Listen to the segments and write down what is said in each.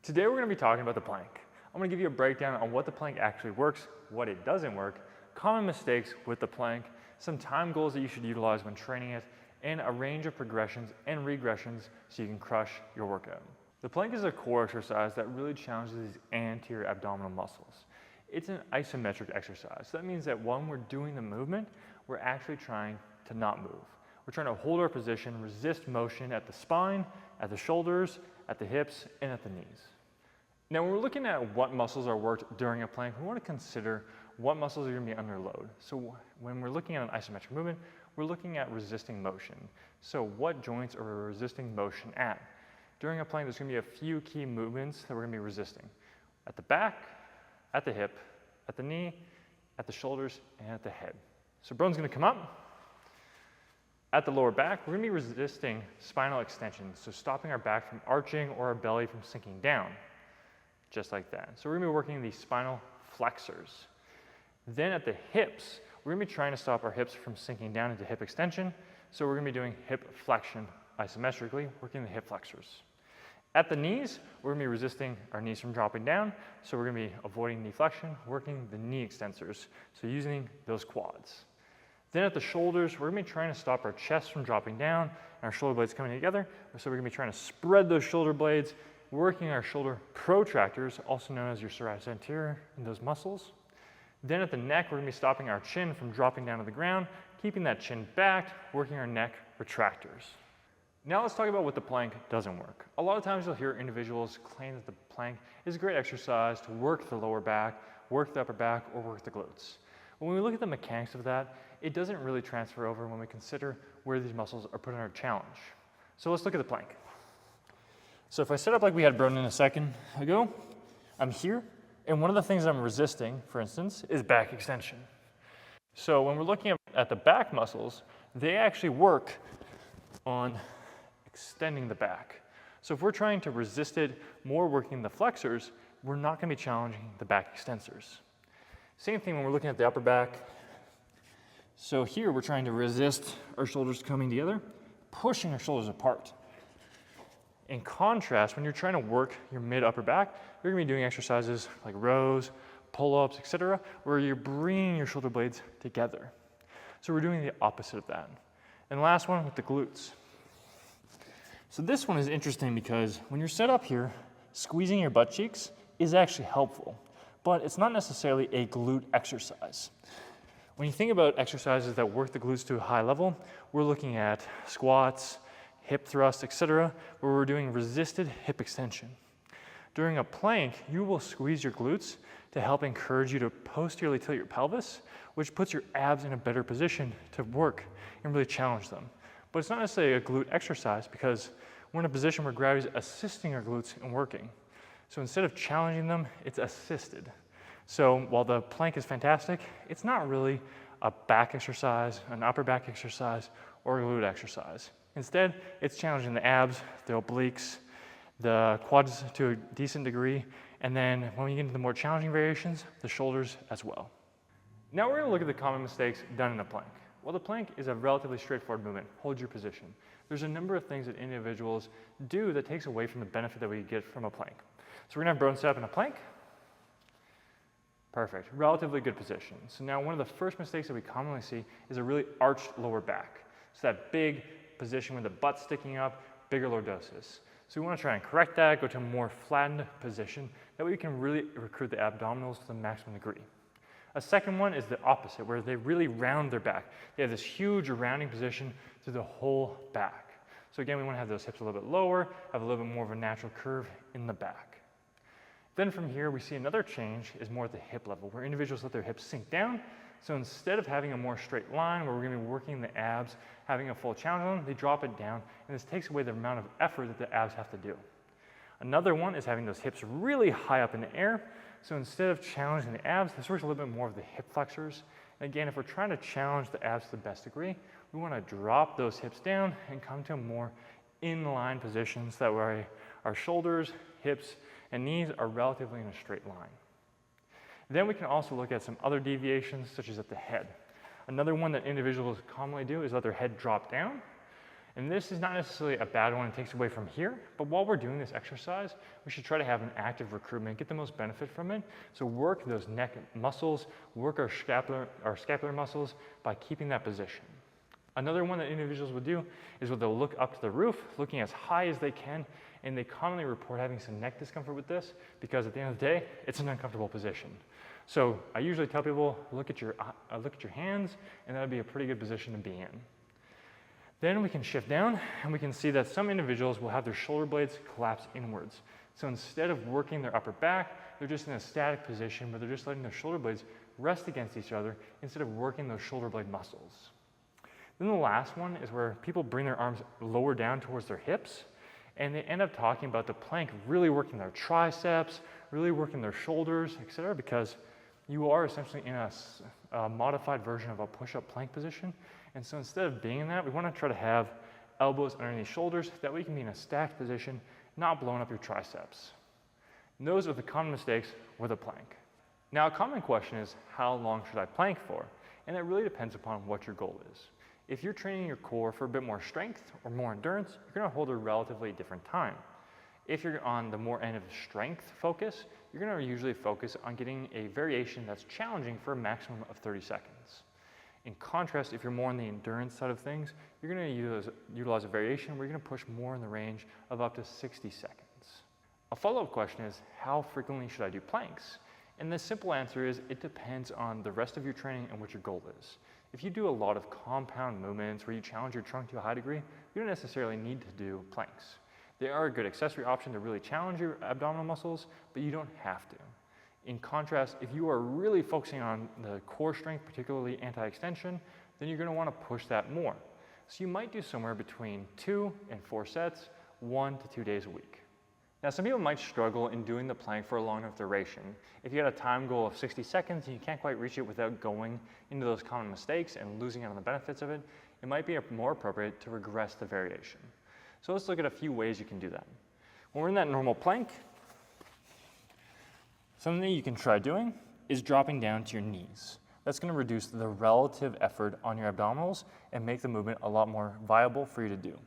Today we're going to be talking about the plank. I'm going to give you a breakdown on what the plank actually works, what it doesn't work, common mistakes with the plank, some time goals that you should utilize when training it, and a range of progressions and regressions so you can crush your workout. The plank is a core exercise that really challenges these anterior abdominal muscles. It's an isometric exercise. So that means that when we're doing the movement, we're actually trying to not move. We're trying to hold our position, resist motion at the spine, at the shoulders, at the hips, and at the knees. Now, when we're looking at what muscles are worked during a plank, we want to consider what muscles are going to be under load. So when we're looking at an isometric movement, we're looking at resisting motion. So what joints are we resisting motion at? During a plank, there's going to be a few key movements that we're going to be resisting. At the back, at the hip, at the knee, at the shoulders, and at the head. So bone's going to come up. At the lower back, we're going to be resisting spinal extension, so stopping our back from arching or our belly from sinking down, just like that. So we're going to be working these spinal flexors. Then at the hips, we're going to be trying to stop our hips from sinking down into hip extension, so we're going to be doing hip flexion isometrically, working the hip flexors. At the knees, we're going to be resisting our knees from dropping down, so we're going to be avoiding knee flexion, working the knee extensors, so using those quads. Then at the shoulders, we're going to be trying to stop our chest from dropping down and our shoulder blades coming together. So we're going to be trying to spread those shoulder blades, working our shoulder protractors, also known as your serratus anterior, and those muscles. Then at the neck, we're going to be stopping our chin from dropping down to the ground, keeping that chin back, working our neck retractors. Now let's talk about what the plank doesn't work. A lot of times you'll hear individuals claim that the plank is a great exercise to work the lower back, work the upper back, or work the glutes. When we look at the mechanics of that, it doesn't really transfer over when we consider where these muscles are put under challenge. So let's look at the plank. So if I set up like we had Broden a second ago, I'm here, and one of the things I'm resisting, for instance, is back extension. So when we're looking at the back muscles, they actually work on extending the back. So if we're trying to resist it more working the flexors, we're not going to be challenging the back extensors. Same thing when we're looking at the upper back. So here we're trying to resist our shoulders coming together, pushing our shoulders apart. In contrast, when you're trying to work your mid-upper back, you're going to be doing exercises like rows, pull-ups, etc., where you're bringing your shoulder blades together. So we're doing the opposite of that. And the last one with the glutes. So this one is interesting because when you're set up here, squeezing your butt cheeks is actually helpful, but it's not necessarily a glute exercise. When you think about exercises that work the glutes to a high level, we're looking at squats, hip thrusts, etc., where we're doing resisted hip extension. During a plank, you will squeeze your glutes to help encourage you to posteriorly tilt your pelvis, which puts your abs in a better position to work and really challenge them. But it's not necessarily a glute exercise because we're in a position where gravity is assisting our glutes in working. So instead of challenging them, it's assisted. So while the plank is fantastic, it's not really a back exercise, an upper back exercise, or a glute exercise. Instead, it's challenging the abs, the obliques, the quads to a decent degree, and then when we get into the more challenging variations, the shoulders as well. Now we're going to look at the common mistakes done in a plank. Well, the plank is a relatively straightforward movement. Hold your position. There's a number of things that individuals do that takes away from the benefit that we get from a plank. So we're going to have Broden set up in a plank. Perfect, relatively good position. So now one of the first mistakes that we commonly see is a really arched lower back. So that big position with the butt sticking up, bigger lordosis. So we want to try and correct that, go to a more flattened position. That way we can really recruit the abdominals to the maximum degree. A second one is the opposite, where they really round their back. They have this huge rounding position through the whole back. So again, we want to have those hips a little bit lower, have a little bit more of a natural curve in the back. Then from here, we see another change is more at the hip level, where individuals let their hips sink down. So instead of having a more straight line where we're going to be working the abs, having a full challenge on them, they drop it down, and this takes away the amount of effort that the abs have to do. Another one is having those hips really high up in the air. So instead of challenging the abs, this works a little bit more of the hip flexors. And again, if we're trying to challenge the abs to the best degree, we want to drop those hips down and come to more in-line positions that way our shoulders, hips, and knees are relatively in a straight line. Then we can also look at some other deviations, such as at the head. Another one that individuals commonly do is let their head drop down. And this is not necessarily a bad one, it takes away from here, but while we're doing this exercise, we should try to have an active recruitment, get the most benefit from it. So work those neck muscles, work our scapular muscles by keeping that position. Another one that individuals would do is where they'll look up to the roof, looking as high as they can, and they commonly report having some neck discomfort with this because at the end of the day, it's an uncomfortable position. So I usually tell people, look at your hands, and that would be a pretty good position to be in. Then we can shift down, and we can see that some individuals will have their shoulder blades collapse inwards. So instead of working their upper back, they're just in a static position where they're just letting their shoulder blades rest against each other instead of working those shoulder blade muscles. Then the last one is where people bring their arms lower down towards their hips, and they end up talking about the plank really working their triceps, really working their shoulders, etc., because you are essentially in a modified version of a push-up plank position. And so instead of being in that, we want to try to have elbows underneath shoulders. That way you can be in a stacked position, not blowing up your triceps. And those are the common mistakes with a plank. Now, a common question is, how long should I plank for? And that really depends upon what your goal is. If you're training your core for a bit more strength or more endurance, you're going to hold a relatively different time. If you're on the more end of strength focus, you're going to usually focus on getting a variation that's challenging for a maximum of 30 seconds. In contrast, if you're more on the endurance side of things, you're going to utilize a variation where you're going to push more in the range of up to 60 seconds. A follow-up question is, how frequently should I do planks? And the simple answer is, it depends on the rest of your training and what your goal is. If you do a lot of compound movements where you challenge your trunk to a high degree, you don't necessarily need to do planks. They are a good accessory option to really challenge your abdominal muscles, but you don't have to. In contrast, if you are really focusing on the core strength, particularly anti-extension, then you're going to want to push that more. So you might do somewhere between 2 and 4 sets, 1 to 2 days a week. Now, some people might struggle in doing the plank for a long enough duration. If you had a time goal of 60 seconds and you can't quite reach it without going into those common mistakes and losing out on the benefits of it, it might be more appropriate to regress the variation. So let's look at a few ways you can do that. When we're in that normal plank, something that you can try doing is dropping down to your knees. That's going to reduce the relative effort on your abdominals and make the movement a lot more viable for you to do.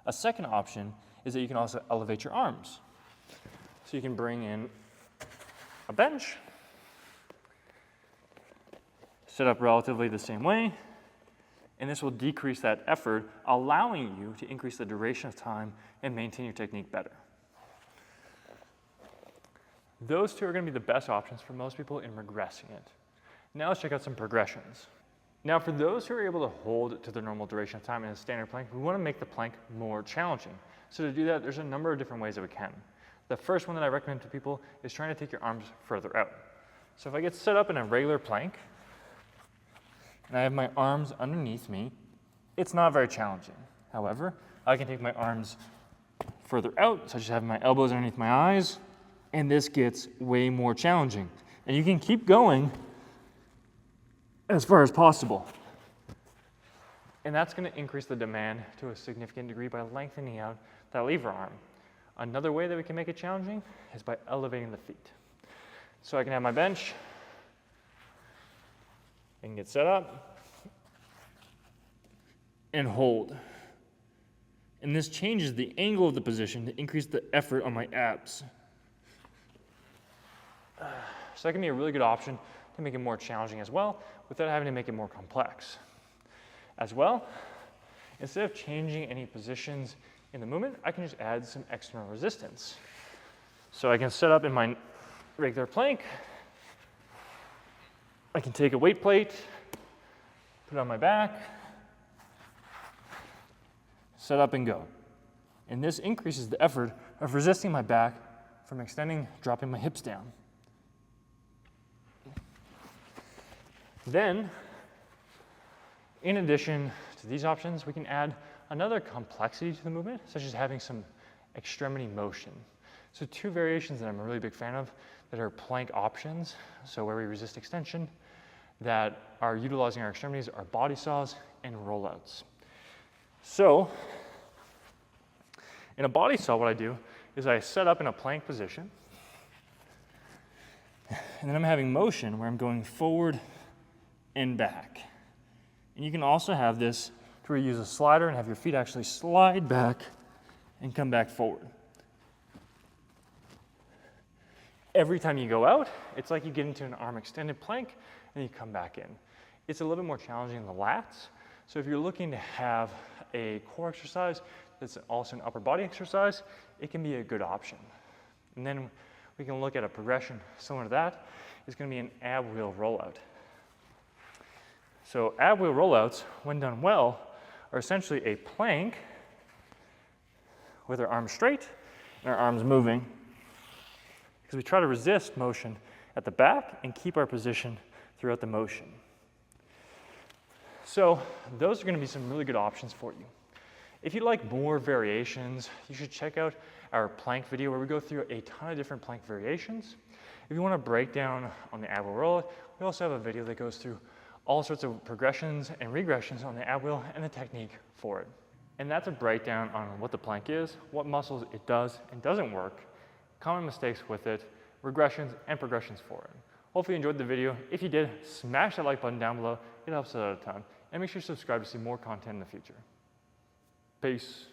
A second option is that you can also elevate your arms. So you can bring in a bench, set up relatively the same way, and this will decrease that effort, allowing you to increase the duration of time and maintain your technique better. Those two are going to be the best options for most people in regressing it. Now let's check out some progressions. Now for those who are able to hold to the normal duration of time in a standard plank, we want to make the plank more challenging. So to do that, there's a number of different ways that we can. The first one that I recommend to people is trying to take your arms further out. So if I get set up in a regular plank, and I have my arms underneath me, it's not very challenging. However, I can take my arms further out, such as having my elbows underneath my eyes, and this gets way more challenging. And you can keep going as far as possible. And that's going to increase the demand to a significant degree by lengthening out that lever arm. Another way that we can make it challenging is by elevating the feet. So I can have my bench, I can get set up, and hold. And this changes the angle of the position to increase the effort on my abs. So that can be a really good option to make it more challenging as well, without having to make it more complex. As well, instead of changing any positions in the movement, I can just add some external resistance. So I can set up in my regular plank. I can take a weight plate, put it on my back, set up and go. And this increases the effort of resisting my back from extending, dropping my hips down. Then, in addition to these options, we can add another complexity to the movement, such as having some extremity motion. So two variations that I'm a really big fan of that are plank options, so where we resist extension, that are utilizing our extremities are body saws and rollouts. So, in a body saw, what I do is I set up in a plank position, and then I'm having motion where I'm going forward and back. And you can also have this to where you use a slider and have your feet actually slide back and come back forward. Every time you go out, it's like you get into an arm extended plank and you come back in. It's a little bit more challenging in the lats. So if you're looking to have a core exercise that's also an upper body exercise, it can be a good option. And then we can look at a progression similar to that. It's going to be an ab wheel rollout. So ab wheel rollouts, when done well, are essentially a plank with our arms straight and our arms moving, because we try to resist motion at the back and keep our position throughout the motion. So those are going to be some really good options for you. If you'd like more variations, you should check out our plank video where we go through a ton of different plank variations. If you want to break down on the ab wheel roll, we also have a video that goes through all sorts of progressions and regressions on the ab wheel and the technique for it. And that's a breakdown on what the plank is, what muscles it does and doesn't work, common mistakes with it, regressions and progressions for it. Hopefully you enjoyed the video. If you did, smash that like button down below. It helps us out a ton. And make sure you subscribe to see more content in the future. Peace.